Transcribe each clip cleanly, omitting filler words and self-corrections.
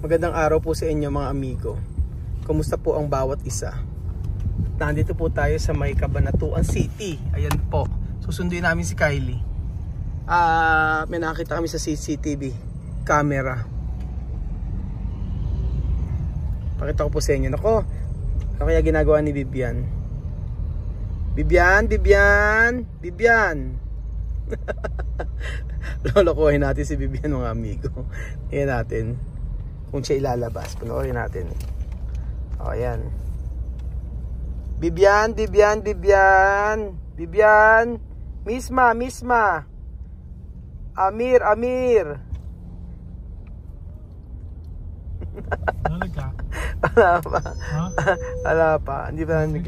Magandang araw po sa inyo mga amigo. Kumusta po ang bawat isa? Nandito po tayo sa may Cabanatuan City. Ayan po. Susunduin namin si Kylie. May nakita kami sa CCTV camera. Pakita ko po sa inyo. Nako, ano kaya ginagawa ni Vivian? Vivian! Lolokohin natin si Vivian mga amigo. Ayan natin kung siya ilalabas. Panoorin natin. O, ayan. Vivian. Misma. Amir. Ano ka? Wala pa. Hindi pa namin.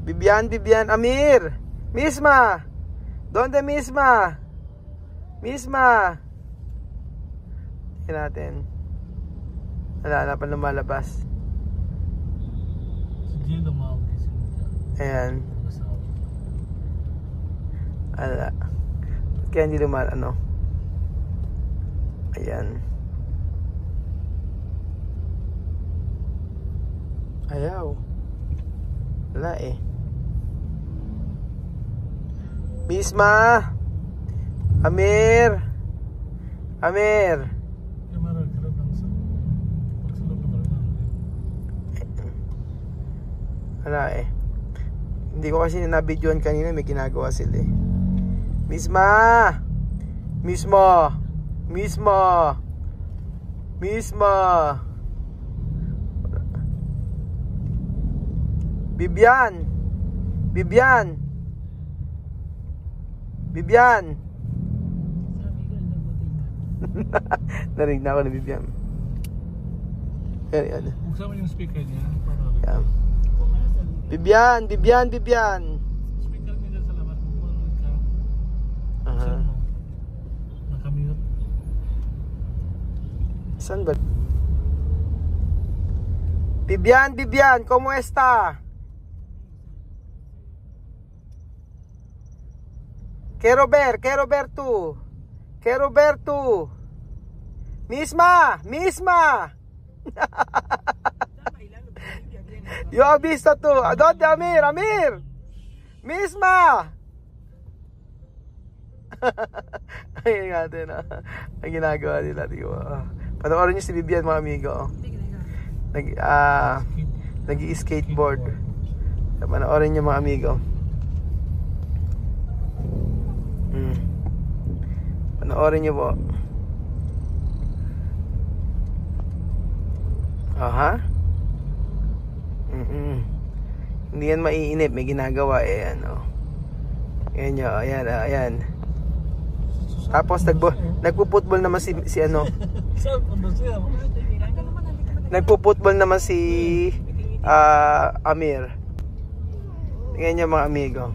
Vivian, Amir. Misma. Donde misma? Tingnan natin. Wala pa lumalabas. Ayan. Ala. Kaya hindi ano. Ayan. Ayaw. Wala eh. Misma. Amir. Wala eh. Hindi ko kasi nabidyoan kanina, may ginagawa sila eh. Misma. Vivian. Narinig na ako ni Vivian. Yan. Buksan mo yung speaker niya. Yan. Vivian. Speaker niya sa labas. Buksan ka. Buksan mo. Nakamute. Saan ba? Vivian, ¿cómo está? Quiero ver tú. Misma. Yo he visto tú. ¿Dónde, Amir? Misma. Ayun natin ang ginagawa nila. Panoorin niyo si Vivian mga amigo. Nag-i-skateboard. Panoorin niyo mga amigo. Panoorin niyo po. Aha. Hindi yan maiinip, may ginagawa eh ano. Ayan. Tapos nagpo-football naman si ano. Nagpo-football naman si Amir. Tingnan niyo mga amigo.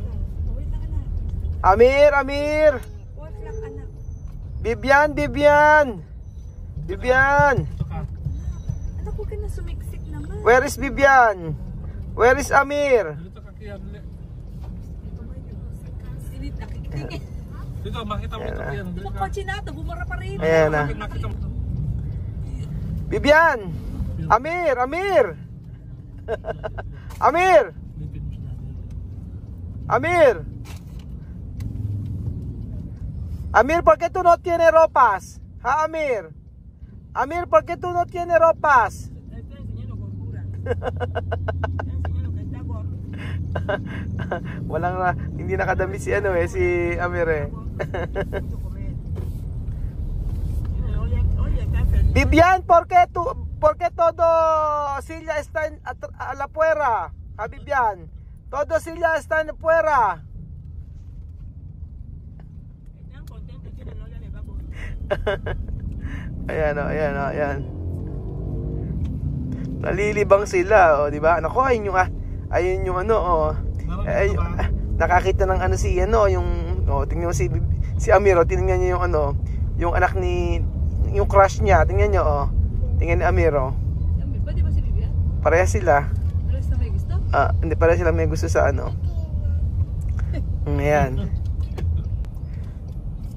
Amir. Vivian. Anak ko ka na sumiksik naman. Where is Vivian? Where is Amir? Dito, makita mo ito yan. Ito kotse na ito, bumara pa rin. Ayan na. Vivian! Amir! Amir, ¿por qué tú no tienes ropas? ¿Ah, Amir? Amir, ¿por qué tú no tienes ropas? Estoy enseñando gordura. Estoy enseñando que está gordo. Hindi nakadami si si Amir eh. Vivian, ¿por qué todo silla está a la fuera? A Vivian, todo silla está en fuera. Están contentos que no le va a poner. Ayan. Nalilibang sila, di ba? Nako, ayun yung nakakita ng tingnan mo si Amir, tingnan niyo yung yung anak yung crush niya, tingnan niyo tingnan ni Amir. Amir, ba di ba si Vivian? Pareha sila. Parehas na may gusto? Hindi, pareha sila may gusto sa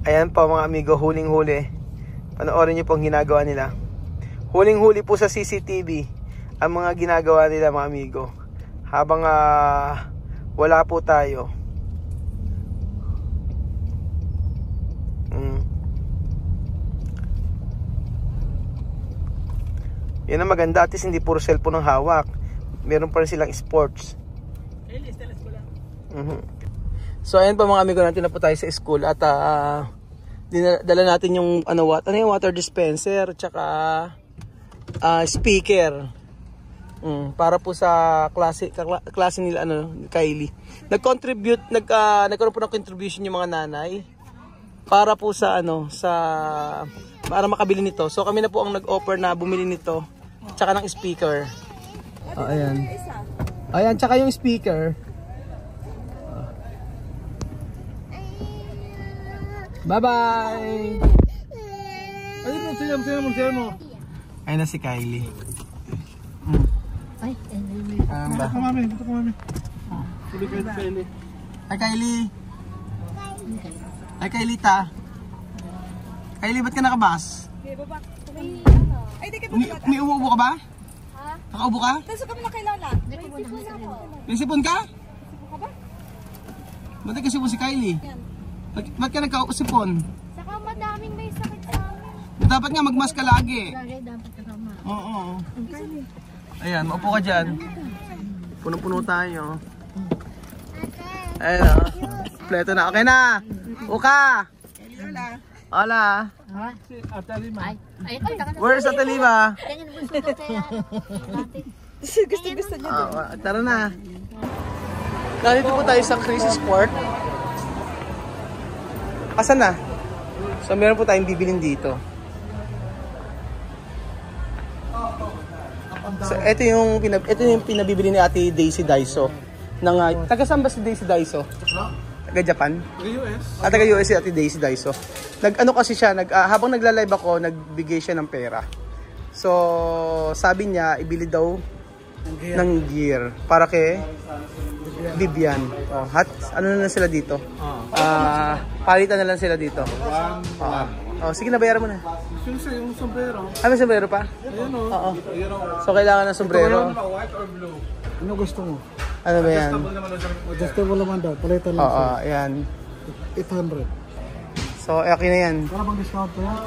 Ayan po mga amigo, huling-huli. Panoorin niyo po ang ginagawa nila. Huling-huli po sa CCTV ang mga ginagawa nila mga amigo. Habang wala po tayo. Yan ang maganda, at least hindi puro cellphone ang hawak. Meron pa rin silang sports. So ayan pa mga amigo, natin na po tayo sa school. At dala natin yung yung water dispenser tsaka speaker. Para po sa klase nila Kylie. Nagkaroon po ng contribution yung mga nanay para po sa para makabili nito. So kami na po ang nag-offer na bumili nito tsaka ng speaker. Ayan. Ayan, tsaka yung speaker. Bye-bye! Ayun mo. Ayun na si Kylie. Ay, Ba? Dito ka mami. Sabi kayo Kylie. Hi Kylie! Hi Kylie ta! Kylie, ba't ka nakabas? Ay, di ka ba? Umiubo ka ba? Ha? Nakaubo ka? Taso kami na kay Lola. May sipon ka? Sipon ka ba? Ba't nagkasipon si Kylie? Ba't ka nagkasipon? Saka madaming may sakit sa amin. Dapat nga magmask ka lagi. Lagi dapat kasama. Oo. Ayan, maupo ka dyan. Punong-puno tayo. Ayan o. Kompleto na. Okay na. Uka. Hola. Si Ate Lima. Ay, Where's Ate Lima? gusto niya. Tara na. Nandito po tayo sa Chris Sport. Asan na? So meron po tayong bibilin dito. So ito yung pinabibili ni Ate Daisy Daiso. Taga saan ba si Daisy Daiso? Taga Japan? US. Taga US si Ate Daisy Daiso. Kasi siya, habang nagla-live ako, nagbigay siya ng pera. So sabi niya, ibili daw ng gear para kay Vivian. Ano na lang sila dito? Palitan na lang sila dito. Sige na, bayaran mo na. Gusto yung sombrero. May sombrero pa? Ayun o. Oo. So kailangan ng sombrero. White or blue? Ano gusto mo? Ano ba yan? Adjustable naman daw. Palitan lang Oo, ayan. 800. So, okay na yan. Wala bang discount po yan?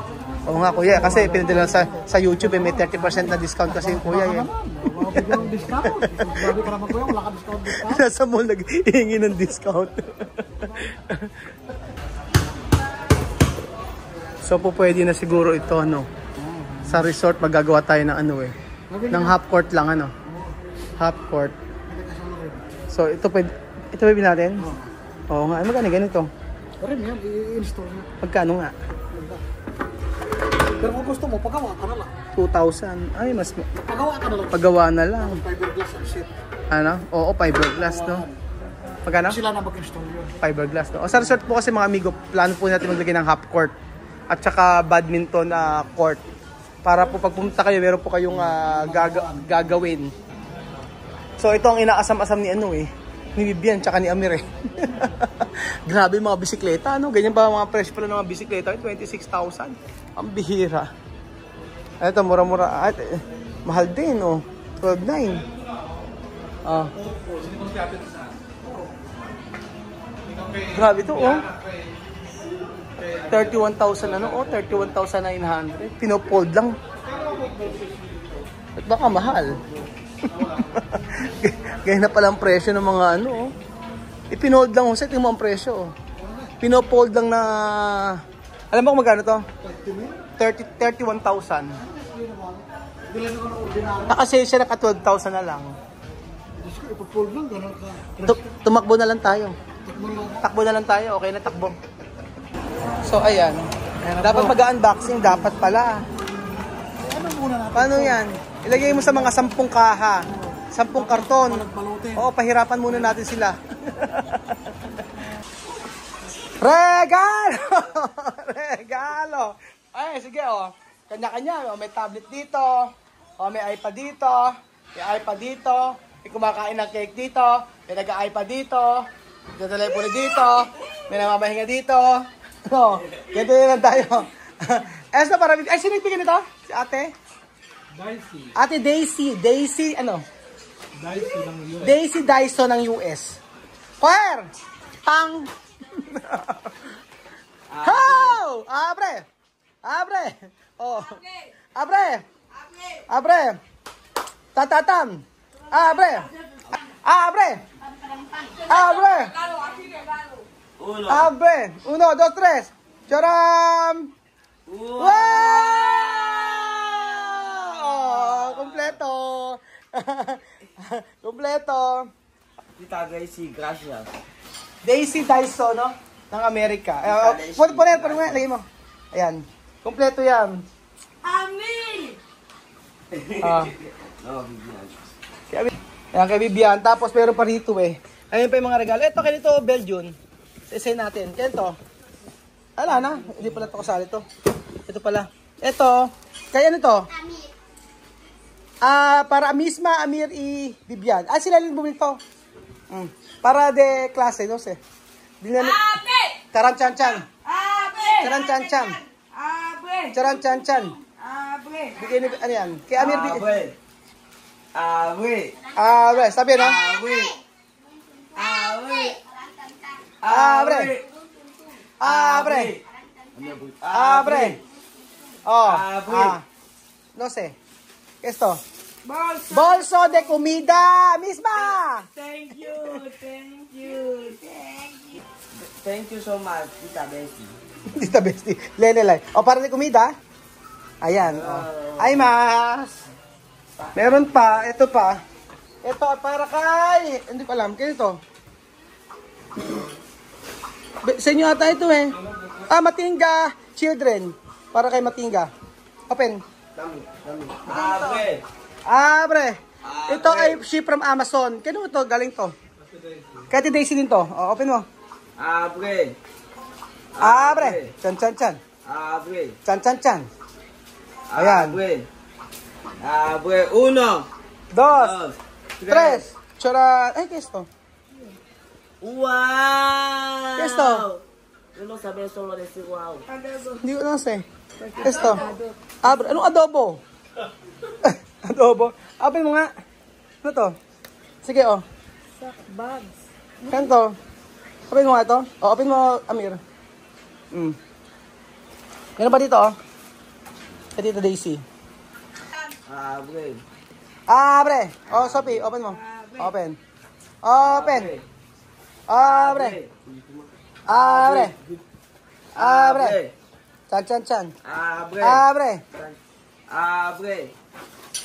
Oo nga kuya, kasi pinadala sa YouTube may 30% na discount kasi yung kuya yan. Wala bigyan ng discount. Sabi ka naman kuya, wala ka discount. Nasa mall nag-iingi ng discount. So po pwede na siguro ito sa resort magagawa tayo ng ng half court lang half court. So ito pwede natin? Oo nga, magkano ganito? Pero yan, i-install mo. Magkano nga? Pero kung gusto mo, pagawa ka na lang. 2,000. Ay, mas Pagawa ka na lang. pagawa na lang. Fiberglass ang seat. Oo, fiberglass Magkano? Sila na mag-install yun. Fiberglass Sa resort po kasi mga amigo, plano po natin maglagay ng half court at saka badminton court. Para po pag pumunta kayo, meron po kayong gagawin. So ito ang inaasam-asam ni ni Vivian tsaka ni Amir Grabe mga bisikleta, ganyan pa mga presyo pala ng mga bisikleta, 26,000. Ang bihira. Ito mura-mura, mahal din 12,900. Grabe ito 31,000 31,900. Pinopold lang. At baka mahal. Ganyan na pala ang presyo ng mga Ipinold lang sa tingin mo ang presyo. Pinopold lang na alam mo kung magkano to? 31,000. Nakasale siya naka 12,000 na lang. Ipopold lang, gano'n ka. Tumakbo na lang tayo. Takbo na lang tayo, okay na takbo. So ayan, dapat mag-unboxing, dapat pala. Ano muna natin? Paano yan? Ilagay mo sa mga 10 kaha, 10 karton. Oo, pahirapan muna natin sila. Regalo! Regalo! Ay, sige kanya-kanya. May tablet dito, may iPad dito, may iPad dito, may kumakain ng cake dito, may nag-iPad dito, may telepono dito, may namamahinga dito. Ganito na lang tayo. Ay, sino nagbigay nito? Si ate? Daisy. Ate Daisy. Daisy, ano? Daisy ng US. Daisy Dyson ng US. Choir! Pang! Ho! Abre! Abre! Oh. Abre! Abre! Tatatam! Abre! Abre! Abre! Abre! 1, 2, 3! Charam! Wow! Oh, kompleto! Kompleto! Tita Daisy, gracias. Daisy Dyson, no? Ng Amerika. Pwede nga, lagay mo. Ayan. Kompleto yan. Amin! Ah. Oh, bigyan. Ayan, kay Vivian. Tapos meron pa rito eh. Ayun pa yung mga regalo. Ito, ganito, Belgian. Isa natin. Ganito. Ala na. Hindi pala ito kasali to. Ito pala. Ito. Kaya ano to? Para Misma, Amir, Vivian. Sila lang bumili to. Para de klase, no sé. Abe! Charan-chan-chan. Abe! Charan-chan-chan. Abe! Charan-chan-chan. Abe! Bigyan ni, ano yan? Kay Amir, Abe! sabi no? Abe! Abe! Abre. Abre. Abre. Oh. Abre. No sé. Esto. Bolsa! Bolso de comida. Misma. Thank you! Thank you! Thank you! Thank you so much, Tita Daisy. Tita Bestie. Lelelay. O, para de comida. Ayan. Oh. Ay, mas. Meron pa. Ito pa. Ito, para kay... Hindi ko alam. Kaya ito. Sa inyo ata ito eh. Matingga children. Para kay Matingga. Open. Abre! Abre. Ito ay ship from Amazon. Kano ito? Galing to. Kati Daisy din to. O, open mo. Abre! Abre. Chan chan chan. Abre! Chan chan chan. Ayan. Abre! Abre! 1, 2, 3. Chora. Ay, ¿qué es esto? ¡Wow! ¿Qué es esto? Yo no sabía solo decir wow. Hindi ko na sé. Esto. Abre. Anong adobo? Adobo. Open mo nga. Ano to? Sige, oh. Bugs. Kanto. Open mo nga ito. O, open mo, Amir. Meron pa dito, oh. Kaya dito, Daisy. Abre! Abre. Oh, Sophie, open mo. Open. Open. Abre. Abre. Abre. Chan, chan, chan. Abre! Abre. Abre!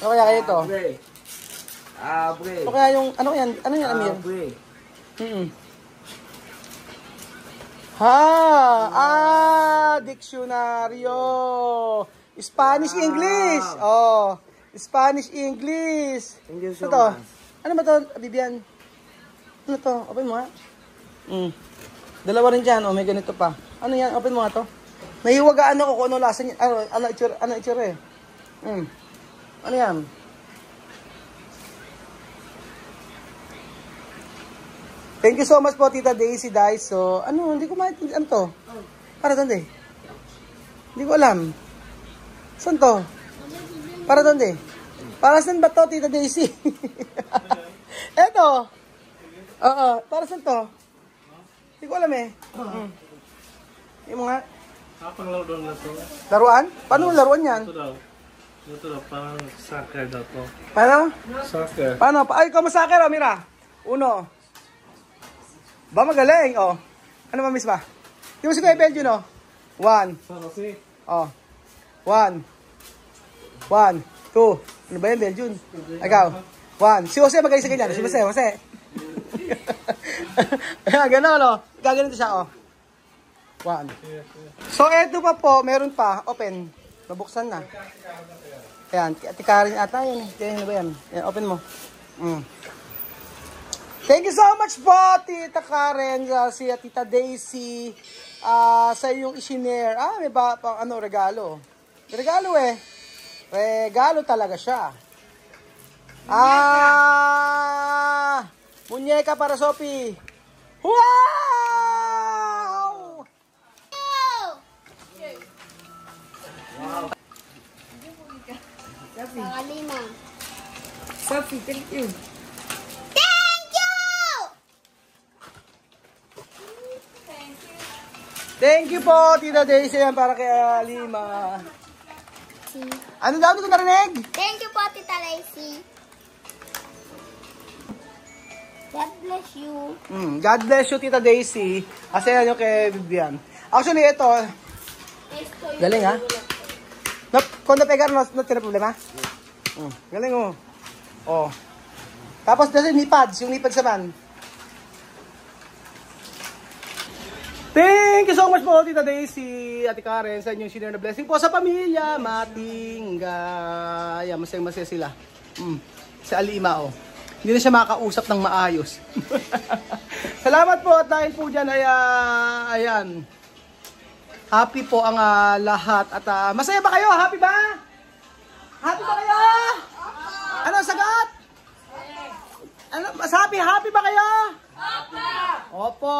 Ano kaya kayo ito? Abre! Abre! Ano kaya yung, ano yan? Ano yan, Amir? Abre! Dictionaryo. Spanish, English. Oh, Spanish, English. Thank you so Ito. much. Ano ba to, Vivian? Ano to? Open mo nga. Dalawa rin dyan. Oh, may ganito pa. Ano yan? Open mo nga to. Nahiwagaan ako kung ano lasa niya. Ano itsura eh. Ano yan? Thank you so much po, Tita Daisy Dyson. Ano, hindi ko maintindihan. Ano to? Para doon eh. Hindi ko alam. Saan to? Para doon eh. Para saan ba to, Tita Daisy? Eto. Oo, para saan to? Hindi ko alam eh. Yung mga... Kapang laro doon na to. Laruan? Paano laruan yan? Ito daw. Ito daw, parang soccer daw to. Paano? Soccer. Paano? Ay, ikaw masakir, oh, Mira. 1. Ba, magaling, oh. Ano ba, miss ba? Di mo si Kuya Belgian, oh. 1. Saan kasi? Oh. 1. 1, 2. Ano ba yan, Belgian? Ikaw. 1. Si Jose magaling sa ganyan. Si Jose. Ayan, gano'n, no? Gaganito siya, oh. 1. So, eto pa po, meron pa. Open. Nabuksan na. Ayan, tikarin ata yun. Ano ba yan? Ayan, open mo. Thank you so much po, Tita Karen, si Tita Daisy, sa iyong isinare. May ba pang ano, regalo. Regalo eh. Regalo talaga siya. Muñeca para Sophie. Wow! Sophie. Pangalima. Sophie, thank you. Thank you! Thank you po, Tita Daisy. Yan para kay Alima. Ano daw? Hindi ko narinig? Thank you po, Tita Lacey. God bless you. God bless you, Tita Daisy. Kasi yan yung kay Vivian. Actually, ito. Galing, ha? Cuando pegar, no tiene problema? Galing, oh. Oh. Tapos, nasa nipads. Yung nipads naman. Thank you so much po, Tita Daisy, Ate Karen, sa inyong sinare na blessing po sa pamilya. Matingga. Ayan, masaya-masaya sila. Sa Alima, oh. Hindi na siya makausap ng maayos. Salamat po at dahil po dyan ay, ayan. Happy po ang lahat. At masaya ba kayo? Happy ba? Happy ba kayo? Ano sagot? Ano, happy ba kayo? Opo.